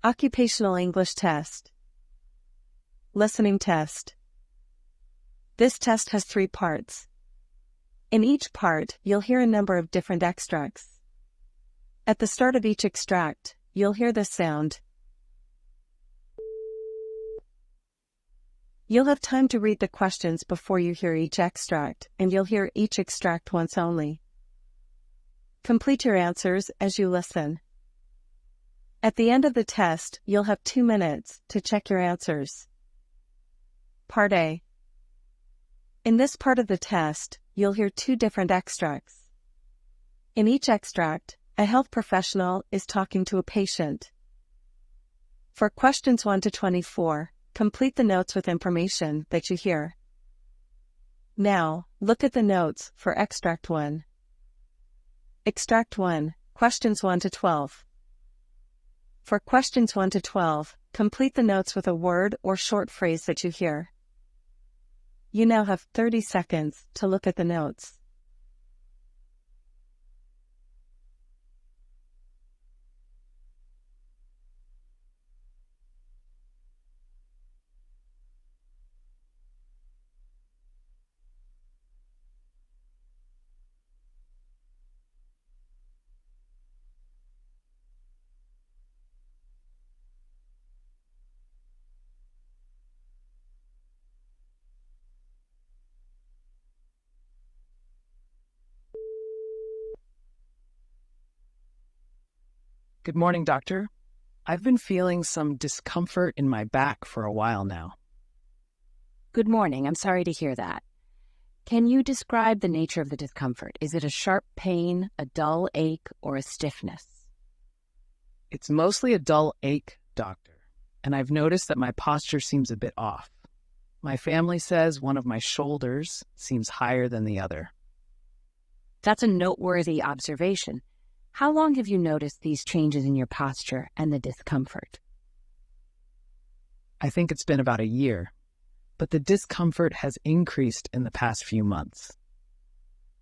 Occupational English Test. Listening Test. This test has 3 parts. In each part, you'll hear a number of different extracts. At the start of each extract, you'll hear this sound. You'll have time to read the questions before you hear each extract, and you'll hear each extract once only. Complete your answers as you listen. At the end of the test, you'll have 2 minutes to check your answers. Part A. In this part of the test, you'll hear 2 different extracts. In each extract, a health professional is talking to a patient. For questions 1 to 24, complete the notes with information that you hear. Now, look at the notes for Extract 1. Extract 1, questions 1 to 12. For questions 1 to 12, complete the notes with a word or short phrase that you hear. You now have 30 seconds to look at the notes. Good morning, doctor. I've been feeling some discomfort in my back for a while now. Good morning. I'm sorry to hear that. Can you describe the nature of the discomfort? Is it a sharp pain, a dull ache, or a stiffness? It's mostly a dull ache, doctor, and I've noticed that my posture seems a bit off. My family says one of my shoulders seems higher than the other. That's a noteworthy observation. How long have you noticed these changes in your posture and the discomfort? I think it's been about a year, but the discomfort has increased in the past few months.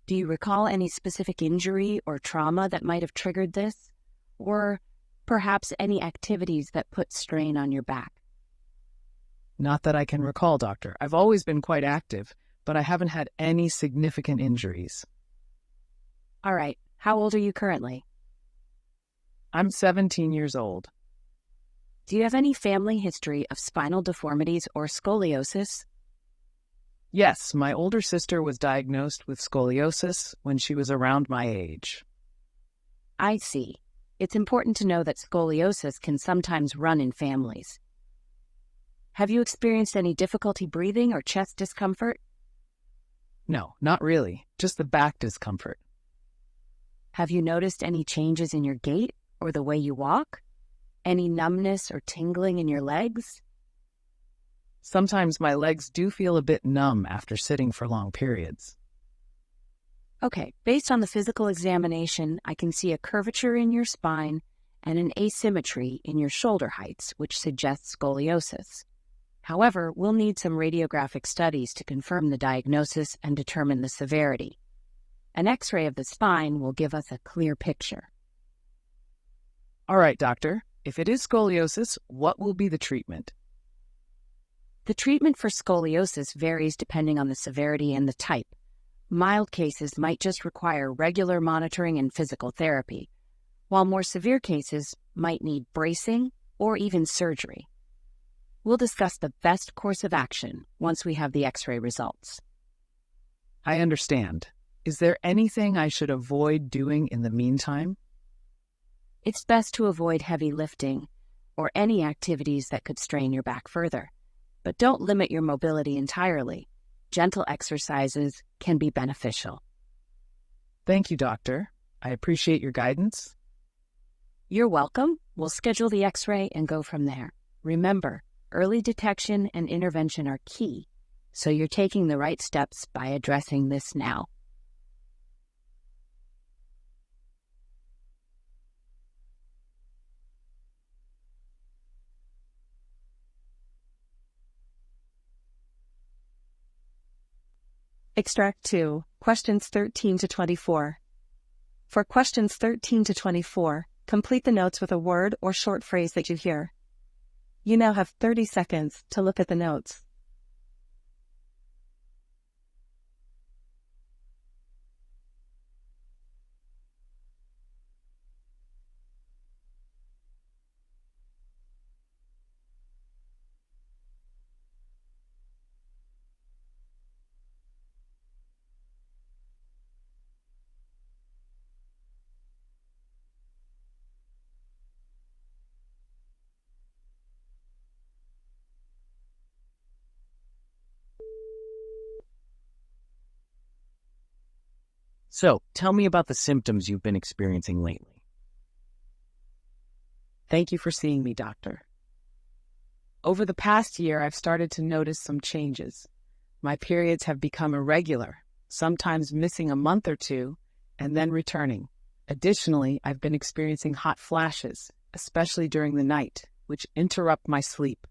Do you recall any specific injury or trauma that might have triggered this? Or perhaps any activities that put strain on your back? Not that I can recall, doctor. I've always been quite active, but I haven't had any significant injuries. All right. How old are you currently? I'm 17 years old. Do you have any family history of spinal deformities or scoliosis? Yes, my older sister was diagnosed with scoliosis when she was around my age. I see. It's important to know that scoliosis can sometimes run in families. Have you experienced any difficulty breathing or chest discomfort? No, not really. Just the back discomfort. Have you noticed any changes in your gait or the way you walk? Any numbness or tingling in your legs? Sometimes my legs do feel a bit numb after sitting for long periods. Okay, based on the physical examination, I can see a curvature in your spine and an asymmetry in your shoulder heights, which suggests scoliosis. However, we'll need some radiographic studies to confirm the diagnosis and determine the severity. An X-ray of the spine will give us a clear picture. All right, doctor. If it is scoliosis, what will be the treatment? The treatment for scoliosis varies depending on the severity and the type. Mild cases might just require regular monitoring and physical therapy, while more severe cases might need bracing or even surgery. We'll discuss the best course of action once we have the X-ray results. I understand. Is there anything I should avoid doing in the meantime? It's best to avoid heavy lifting or any activities that could strain your back further. But don't limit your mobility entirely. Gentle exercises can be beneficial. Thank you, doctor. I appreciate your guidance. You're welcome. We'll schedule the X-ray and go from there. Remember, early detection and intervention are key, so you're taking the right steps by addressing this now. Extract 2, questions 13 to 24. For questions 13 to 24, Complete the notes with a word or short phrase that you hear. You now have 30 seconds to look at the notes. So, tell me about the symptoms you've been experiencing lately. Thank you for seeing me, doctor. Over the past year, I've started to notice some changes. My periods have become irregular, sometimes missing a month or two, and then returning. Additionally, I've been experiencing hot flashes, especially during the night, which interrupt my sleep.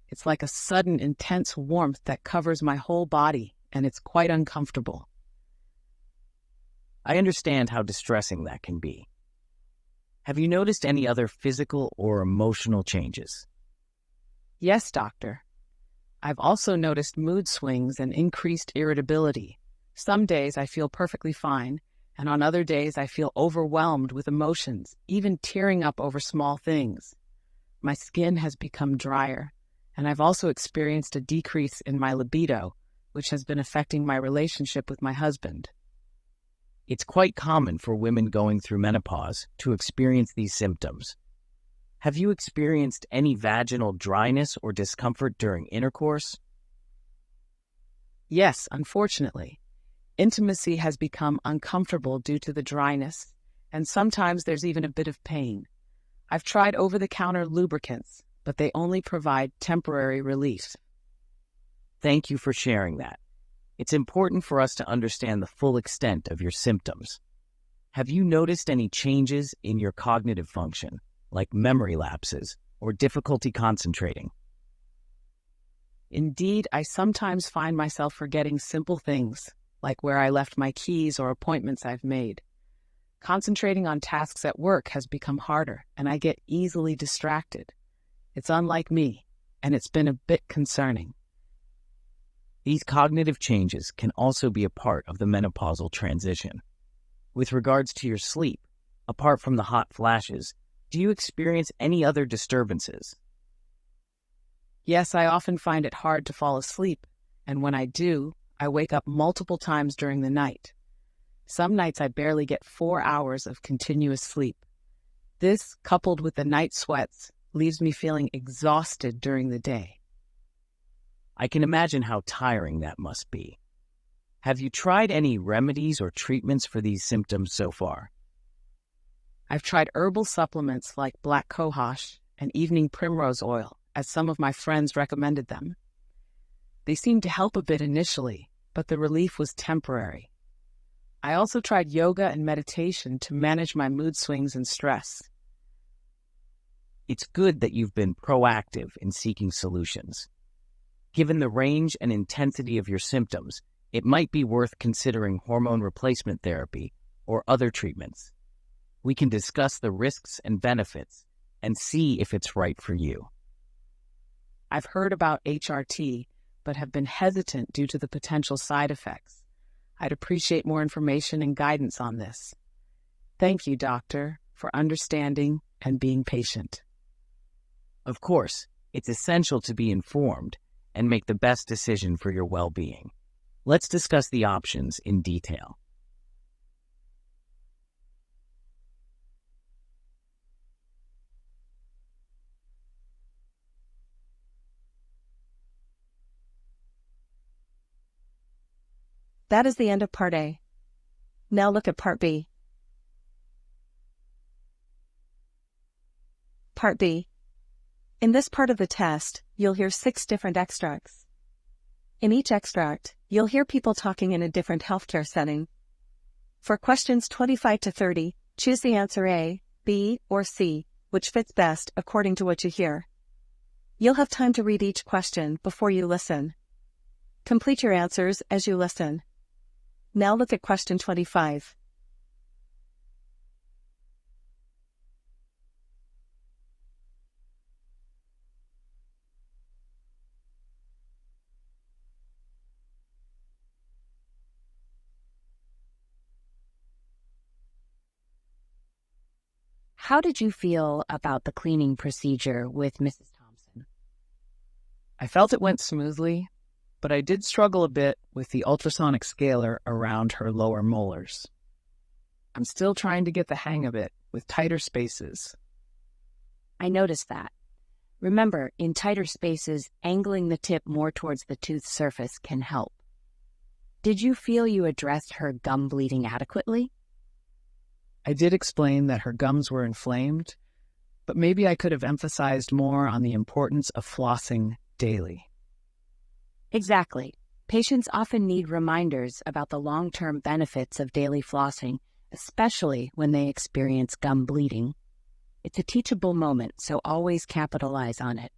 It's like a sudden, intense warmth that covers my whole body, and it's quite uncomfortable. I understand how distressing that can be. Have you noticed any other physical or emotional changes? Yes, doctor. I've also noticed mood swings and increased irritability. Some days I feel perfectly fine, and on other days I feel overwhelmed with emotions, even tearing up over small things. My skin has become drier, and I've also experienced a decrease in my libido, which has been affecting my relationship with my husband. It's quite common for women going through menopause to experience these symptoms. Have you experienced any vaginal dryness or discomfort during intercourse? Yes, unfortunately. Intimacy has become uncomfortable due to the dryness, and sometimes there's even a bit of pain. I've tried over-the-counter lubricants, but they only provide temporary relief. Thank you for sharing that. It's important for us to understand the full extent of your symptoms. Have you noticed any changes in your cognitive function, like memory lapses or difficulty concentrating? Indeed, I sometimes find myself forgetting simple things, like where I left my keys or appointments I've made. Concentrating on tasks at work has become harder, and I get easily distracted. It's unlike me, and it's been a bit concerning. These cognitive changes can also be a part of the menopausal transition. With regards to your sleep, apart from the hot flashes, do you experience any other disturbances? Yes, I often find it hard to fall asleep, and when I do, I wake up multiple times during the night. Some nights I barely get 4 hours of continuous sleep. This, coupled with the night sweats, leaves me feeling exhausted during the day. I can imagine how tiring that must be. Have you tried any remedies or treatments for these symptoms so far? I've tried herbal supplements like black cohosh and evening primrose oil, as some of my friends recommended them. They seemed to help a bit initially, but the relief was temporary. I also tried yoga and meditation to manage my mood swings and stress. It's good that you've been proactive in seeking solutions. Given the range and intensity of your symptoms, it might be worth considering hormone replacement therapy or other treatments. We can discuss the risks and benefits and see if it's right for you. I've heard about HRT, but have been hesitant due to the potential side effects. I'd appreciate more information and guidance on this. Thank you, doctor, for understanding and being patient. Of course, it's essential to be informed and make the best decision for your well-being. Let's discuss the options in detail. That is the end of Part A. Now look at Part B. Part B. In this part of the test, you'll hear 6 different extracts. In each extract, you'll hear people talking in a different healthcare setting. For questions 25 to 30, choose the answer A, B, or C, which fits best according to what you hear. You'll have time to read each question before you listen. Complete your answers as you listen. Now look at question 25. How did you feel about the cleaning procedure with Mrs. Thompson? I felt it went smoothly, but I did struggle a bit with the ultrasonic scaler around her lower molars. I'm still trying to get the hang of it with tighter spaces. I noticed that. Remember, in tighter spaces, angling the tip more towards the tooth surface can help. Did you feel you addressed her gum bleeding adequately? I did explain that her gums were inflamed, but maybe I could have emphasized more on the importance of flossing daily. Exactly. Patients often need reminders about the long-term benefits of daily flossing, especially when they experience gum bleeding. It's a teachable moment, so always capitalize on it.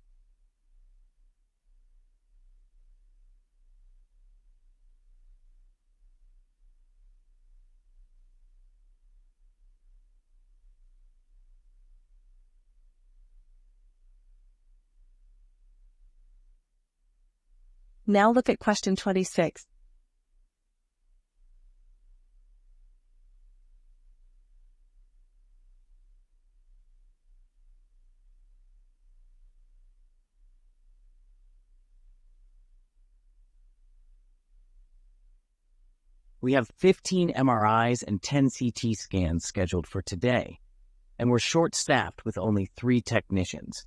Now look at question 26. We have 15 MRIs and 10 CT scans scheduled for today, and we're short-staffed with only 3 technicians.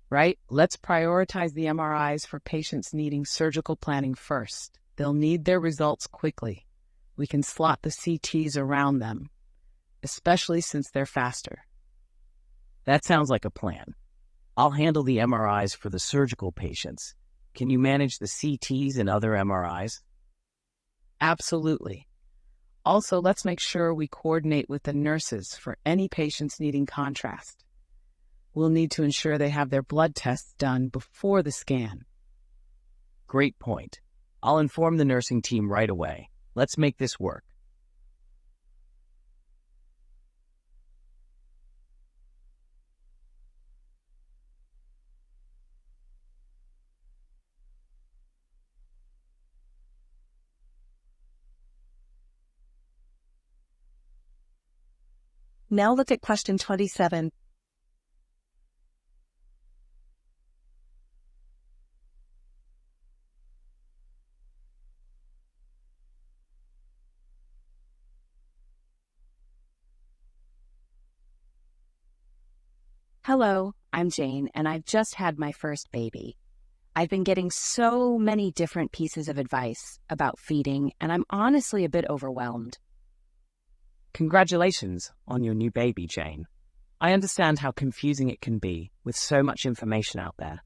Right? Let's prioritize the MRIs for patients needing surgical planning first. They'll need their results quickly. We can slot the CTs around them, especially since they're faster. That sounds like a plan. I'll handle the MRIs for the surgical patients. Can you manage the CTs and other MRIs? Absolutely. Also, let's make sure we coordinate with the nurses for any patients needing contrast. We'll need to ensure they have their blood tests done before the scan. Great point. I'll inform the nursing team right away. Let's make this work. Now look at question 27. Hello, I'm Jane, and I've just had my first baby. I've been getting so many different pieces of advice about feeding, and I'm honestly a bit overwhelmed. Congratulations on your new baby, Jane. I understand how confusing it can be with so much information out there.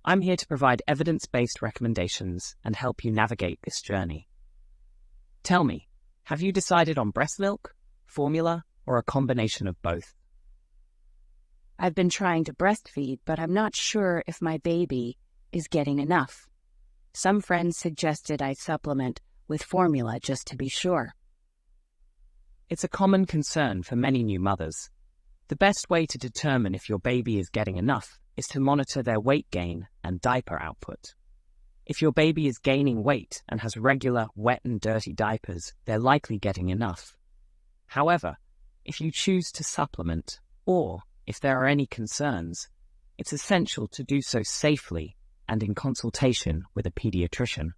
I'm here to provide evidence-based recommendations and help you navigate this journey. Tell me, have you decided on breast milk, formula, or a combination of both? I've been trying to breastfeed, but I'm not sure if my baby is getting enough. Some friends suggested I supplement with formula just to be sure. It's a common concern for many new mothers. The best way to determine if your baby is getting enough is to monitor their weight gain and diaper output. If your baby is gaining weight and has regular wet and dirty diapers, they're likely getting enough. However, if you choose to supplement, or if there are any concerns, it's essential to do so safely and in consultation with a pediatrician.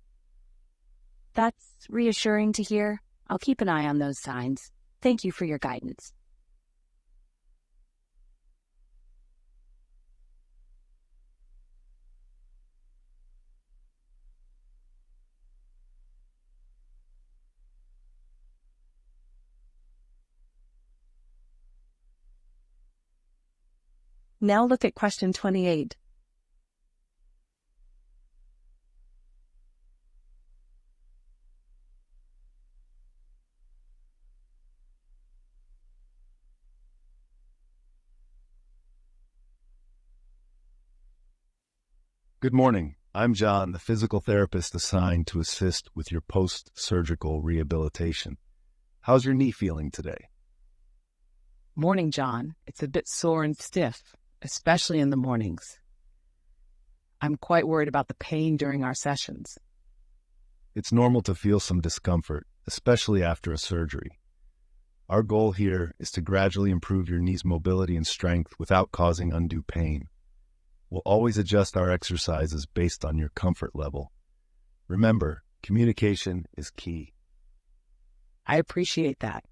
That's reassuring to hear. I'll keep an eye on those signs. Thank you for your guidance. Now look at question 28. Good morning. I'm John, the physical therapist assigned to assist with your post-surgical rehabilitation. How's your knee feeling today? Morning, John. It's a bit sore and stiff, especially in the mornings. I'm quite worried about the pain during our sessions. It's normal to feel some discomfort, especially after a surgery. Our goal here is to gradually improve your knee's mobility and strength without causing undue pain. We'll always adjust our exercises based on your comfort level. Remember, communication is key. I appreciate that.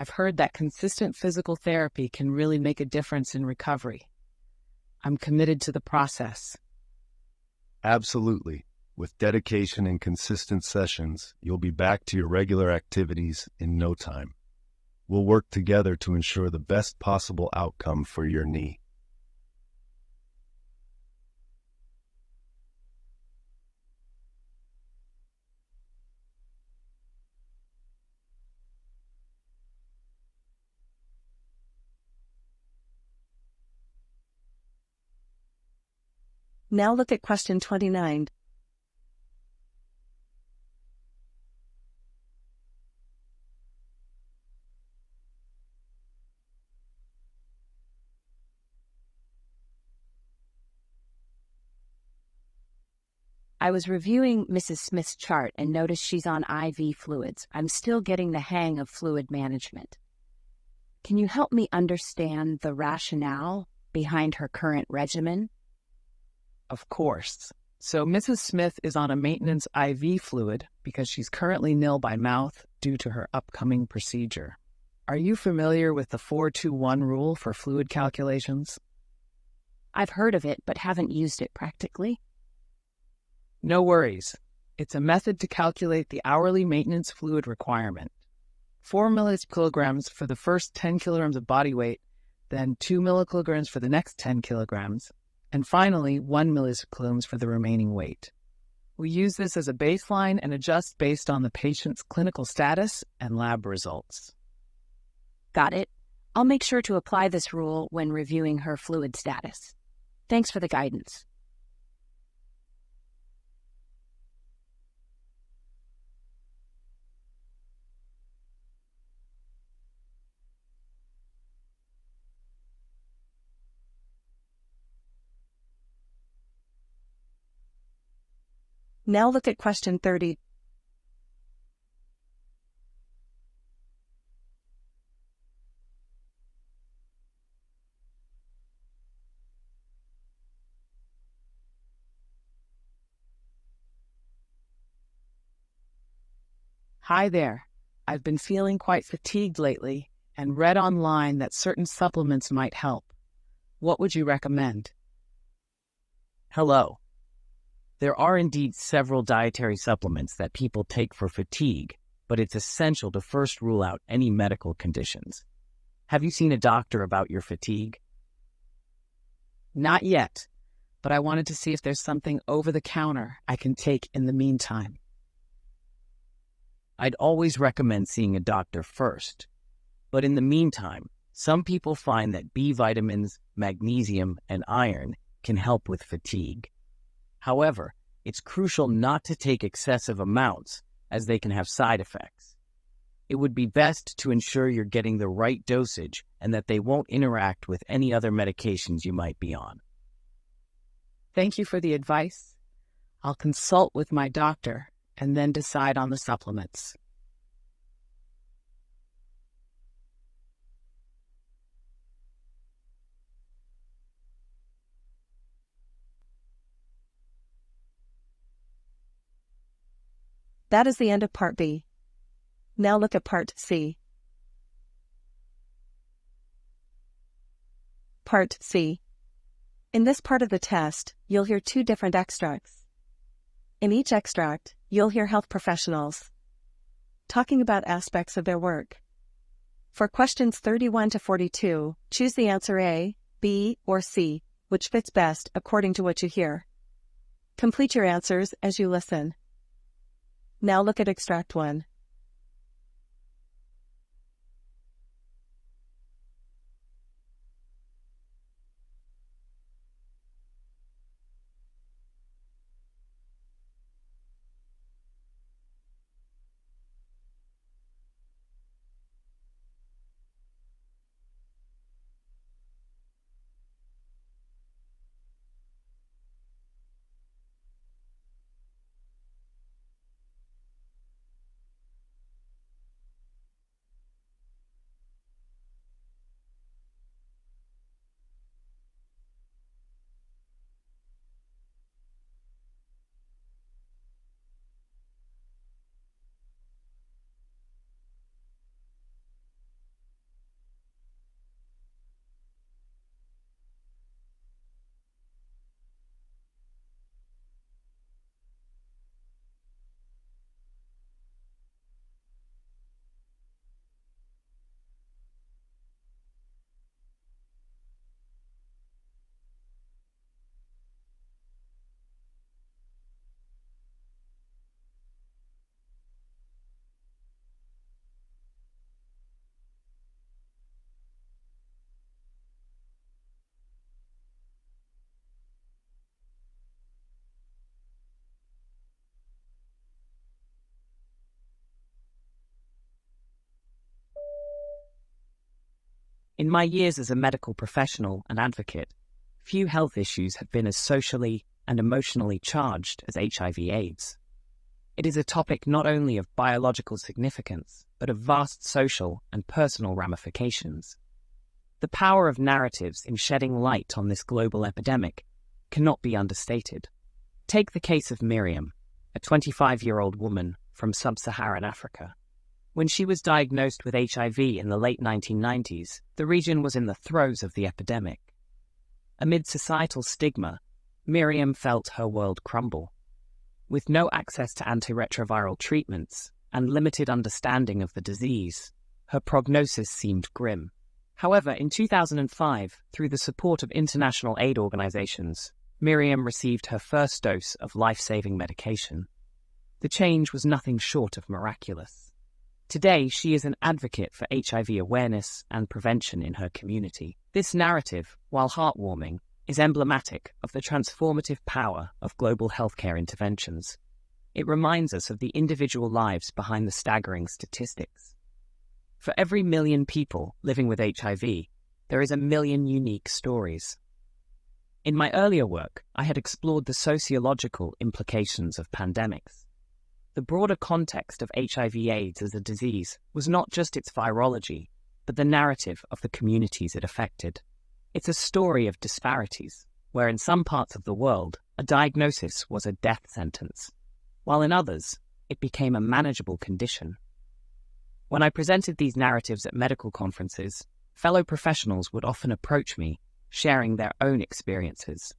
I've heard that consistent physical therapy can really make a difference in recovery. I'm committed to the process. Absolutely. With dedication and consistent sessions, you'll be back to your regular activities in no time. We'll work together to ensure the best possible outcome for your knee. Now look at question 29. I was reviewing Mrs. Smith's chart and noticed she's on IV fluids. I'm still getting the hang of fluid management. Can you help me understand the rationale behind her current regimen? Of course. So Mrs. Smith is on a maintenance IV fluid because she's currently nil by mouth due to her upcoming procedure. Are you familiar with the 4-2-1 rule for fluid calculations? I've heard of it, but haven't used it practically. No worries. It's a method to calculate the hourly maintenance fluid requirement. 4 millikilograms for the first 10 kilograms of body weight, then 2 millikilograms for the next 10 kilograms, and finally 1 millikilograms for the remaining weight. We use this as a baseline and adjust based on the patient's clinical status and lab results. Got it. I'll make sure to apply this rule when reviewing her fluid status. Thanks for the guidance. Now look at question 30. Hi there. I've been feeling quite fatigued lately and read online that certain supplements might help. What would you recommend? Hello. There are indeed several dietary supplements that people take for fatigue, but it's essential to first rule out any medical conditions. Have you seen a doctor about your fatigue? Not yet, but I wanted to see if there's something over the counter I can take in the meantime. I'd always recommend seeing a doctor first, but in the meantime, some people find that B vitamins, magnesium, and iron can help with fatigue. However, it's crucial not to take excessive amounts as they can have side effects. It would be best to ensure you're getting the right dosage and that they won't interact with any other medications you might be on. Thank you for the advice. I'll consult with my doctor and then decide on the supplements. That is the end of Part B. Now look at Part C. Part C. In this part of the test, you'll hear 2 different extracts. In each extract, you'll hear health professionals talking about aspects of their work. For questions 31 to 42, choose the answer A, B, or C, which fits best according to what you hear. Complete your answers as you listen. Now look at extract 1. In my years as a medical professional and advocate, few health issues have been as socially and emotionally charged as HIV/AIDS. It is a topic not only of biological significance, but of vast social and personal ramifications. The power of narratives in shedding light on this global epidemic cannot be understated. Take the case of Miriam, a 25-year-old woman from sub-Saharan Africa. When she was diagnosed with HIV in the late 1990s, the region was in the throes of the epidemic. Amid societal stigma, Miriam felt her world crumble. With no access to antiretroviral treatments and limited understanding of the disease, her prognosis seemed grim. However, in 2005, through the support of international aid organizations, Miriam received her first dose of life-saving medication. The change was nothing short of miraculous. Today, she is an advocate for HIV awareness and prevention in her community. This narrative, while heartwarming, is emblematic of the transformative power of global healthcare interventions. It reminds us of the individual lives behind the staggering statistics. For every million people living with HIV, there is a million unique stories. In my earlier work, I had explored the sociological implications of pandemics. The broader context of HIV/AIDS as a disease was not just its virology, but the narrative of the communities it affected. It's a story of disparities, where in some parts of the world, a diagnosis was a death sentence, while in others, it became a manageable condition. When I presented these narratives at medical conferences, fellow professionals would often approach me, sharing their own experiences.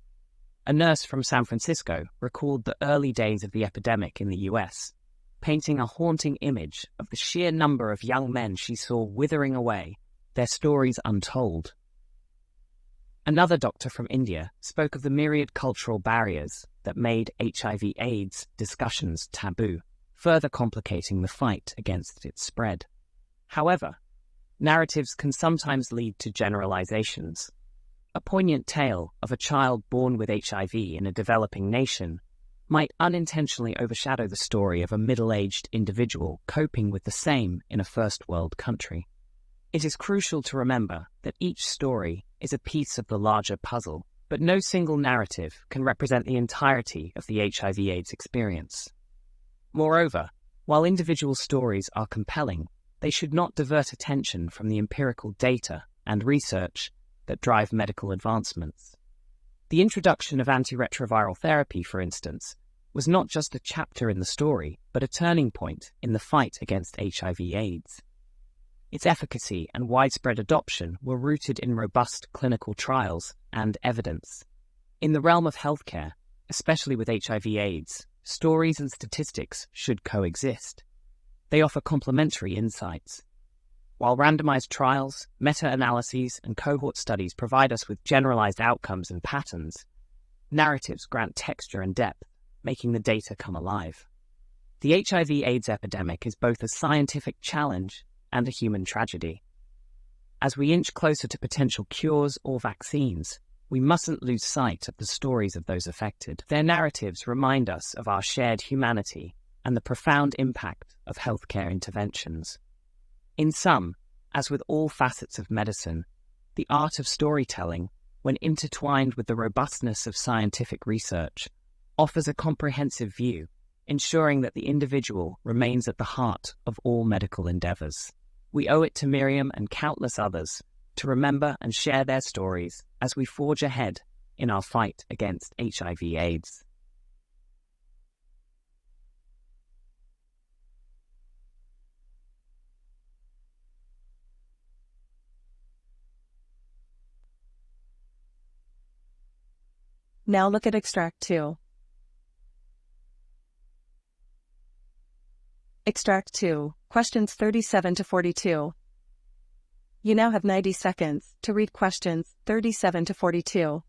A nurse from San Francisco recalled the early days of the epidemic in the US, painting a haunting image of the sheer number of young men she saw withering away, their stories untold. Another doctor from India spoke of the myriad cultural barriers that made HIV/AIDS discussions taboo, further complicating the fight against its spread. However, narratives can sometimes lead to generalizations. A poignant tale of a child born with HIV in a developing nation might unintentionally overshadow the story of a middle-aged individual coping with the same in a first-world country. It is crucial to remember that each story is a piece of the larger puzzle, but no single narrative can represent the entirety of the HIV/AIDS experience. Moreover, while individual stories are compelling, they should not divert attention from the empirical data and research that drive medical advancements. The introduction of antiretroviral therapy, for instance, was not just a chapter in the story, but a turning point in the fight against HIV/AIDS. Its efficacy and widespread adoption were rooted in robust clinical trials and evidence. In the realm of healthcare, especially with HIV/AIDS, stories and statistics should coexist. They offer complementary insights. While randomized trials, meta-analyses, and cohort studies provide us with generalized outcomes and patterns, narratives grant texture and depth, making the data come alive. The HIV/AIDS epidemic is both a scientific challenge and a human tragedy. As we inch closer to potential cures or vaccines, we mustn't lose sight of the stories of those affected. Their narratives remind us of our shared humanity and the profound impact of healthcare interventions. In sum, as with all facets of medicine, the art of storytelling, when intertwined with the robustness of scientific research, offers a comprehensive view, ensuring that the individual remains at the heart of all medical endeavors. We owe it to Miriam and countless others to remember and share their stories as we forge ahead in our fight against HIV/AIDS. Now look at Extract 2. Extract 2, questions 37 to 42. You now have 90 seconds to read questions 37 to 42.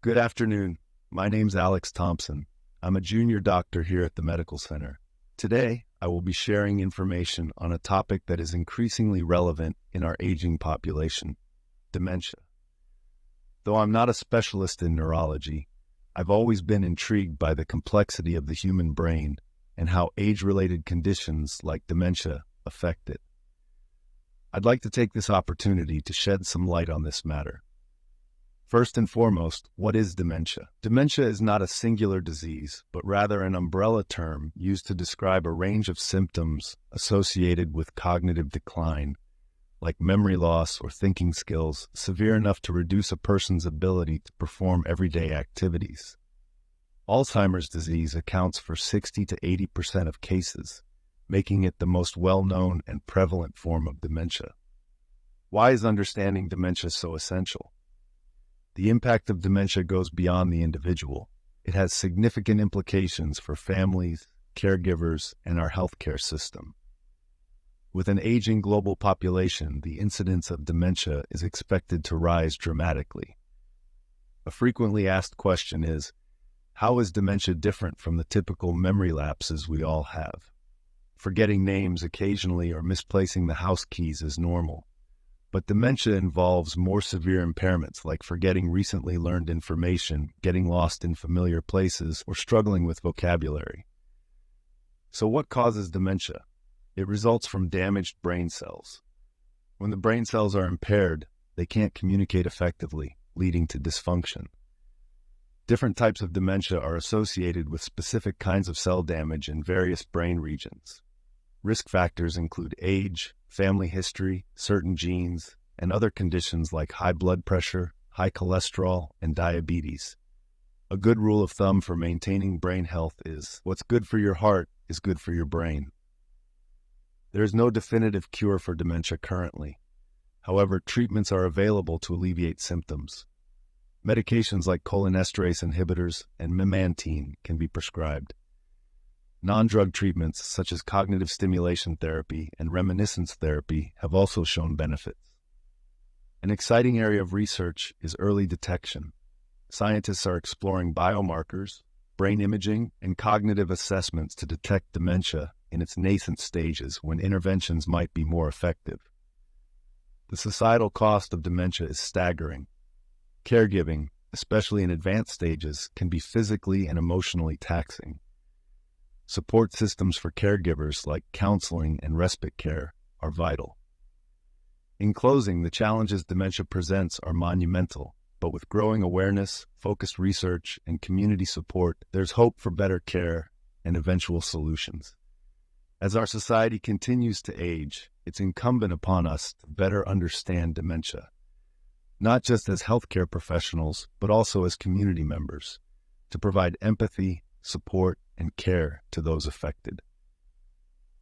Good afternoon. My name's Alex Thompson. I'm a junior doctor here at the medical center. Today, I will be sharing information on a topic that is increasingly relevant in our aging population: dementia. Though I'm not a specialist in neurology, I've always been intrigued by the complexity of the human brain and how age-related conditions like dementia affect it. I'd like to take this opportunity to shed some light on this matter. First and foremost, what is dementia? Dementia is not a singular disease, but rather an umbrella term used to describe a range of symptoms associated with cognitive decline, like memory loss or thinking skills severe enough to reduce a person's ability to perform everyday activities. Alzheimer's disease accounts for 60 to 80% of cases, making it the most well-known and prevalent form of dementia. Why is understanding dementia so essential? The impact of dementia goes beyond the individual. It has significant implications for families, caregivers, and our healthcare system. With an aging global population, the incidence of dementia is expected to rise dramatically. A frequently asked question is, how is dementia different from the typical memory lapses we all have? Forgetting names occasionally or misplacing the house keys is normal. But dementia involves more severe impairments like forgetting recently learned information, getting lost in familiar places, or struggling with vocabulary. So what causes dementia? It results from damaged brain cells. When the brain cells are impaired, they can't communicate effectively, leading to dysfunction. Different types of dementia are associated with specific kinds of cell damage in various brain regions. Risk factors include age, family history, certain genes, and other conditions like high blood pressure, high cholesterol, and diabetes. A good rule of thumb for maintaining brain health is, what's good for your heart is good for your brain. There is no definitive cure for dementia currently. However, treatments are available to alleviate symptoms. Medications like cholinesterase inhibitors and memantine can be prescribed. Non-drug treatments such as cognitive stimulation therapy and reminiscence therapy have also shown benefits. An exciting area of research is early detection. Scientists are exploring biomarkers, brain imaging, and cognitive assessments to detect dementia in its nascent stages when interventions might be more effective. The societal cost of dementia is staggering. Caregiving, especially in advanced stages, can be physically and emotionally taxing. Support systems for caregivers like counseling and respite care are vital. In closing, the challenges dementia presents are monumental, but with growing awareness, focused research, and community support, there's hope for better care and eventual solutions. As our society continues to age, it's incumbent upon us to better understand dementia, not just as healthcare professionals, but also as community members, to provide empathy, support, and care to those affected.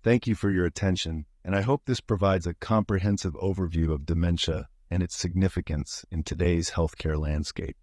Thank you for your attention, and I hope this provides a comprehensive overview of dementia and its significance in today's healthcare landscape.